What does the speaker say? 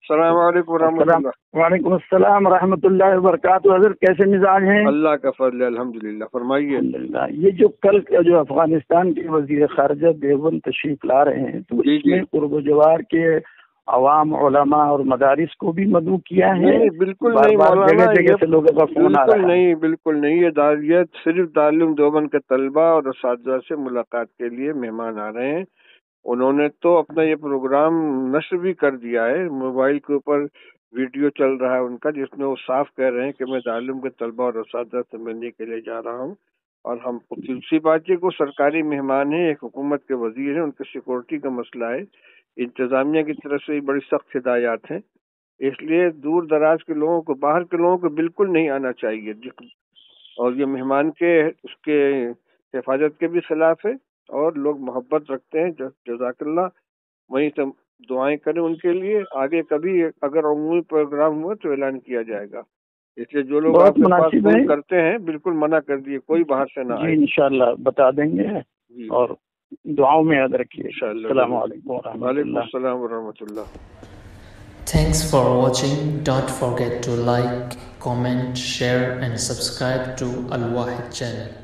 السلام علیکم ورحمۃ السلام اللہ۔ وعلیکم السلام ورحمۃ اللہ وبرکاتہ۔ حضرت کیسے مزاج ہیں؟ اللہ کا فضل ہے، الحمدللہ۔ فرمائیے۔ الحمدللہ۔ یہ جو کل جو افغانستان کے وزیر خارجہ دیوبند تشریف لا رہے ہیں، تو جی اس میں قرب و جوار کے عوام، علماء اور مدارس کو بھی مدعو کیا ہے؟ نہیں بالکل بار نہیں بار مولانا، جگہ جگہ سے لوگوں کا فون آ بالکل رہا ہے۔ نہیں، بالکل نہیں۔ یہ صرف دارالعلوم دیوبند کے طلباء اور اساتذہ سے ملاقات کے لیے مہمان آ رہے ہیں۔ انہوں نے تو اپنا یہ پروگرام نشر بھی کر دیا ہے، موبائل کے اوپر ویڈیو چل رہا ہے ان کا، جس میں وہ صاف کہہ رہے ہیں کہ میں دارالعلوم کے طلباء اور اساتذہ سے ملنے کے لیے جا رہا ہوں۔ اور ہم دوسری بات یہ کو سرکاری مہمان ہیں، ایک حکومت کے وزیر ہیں، ان کی سیکورٹی کا مسئلہ ہے، انتظامیہ کی طرف سے بڑی سخت ہدایات ہیں، اس لیے دور دراز کے لوگوں کو، باہر کے لوگوں کو بالکل نہیں آنا چاہیے، اور یہ مہمان کے اس کے حفاظت کے بھی خلاف ہے، اور لوگ محبت رکھتے ہیں۔ جزاک اللہ، وہیں سے دعائیں کریں ان کے لیے۔ آگے کبھی اگر عمومی پروگرام ہوا تو اعلان کیا جائے گا، اس لیے جو لوگ آپ بہت کے پاس مناسب فون ہے کرتے ہیں بالکل منع کر دیے، کوئی باہر سے نہ جی، آئے۔ انشاءاللہ بتا دیں گے، جی اور دعاؤں میں یاد رکھیے۔ انشاءاللہ۔ السلام علیکم ورحمۃ وعلیکم اللہ۔ السلام ورحمۃ اللہ۔ Thanks for watching. Don't forget to like, comment, share and subscribe to Al Wahid channel.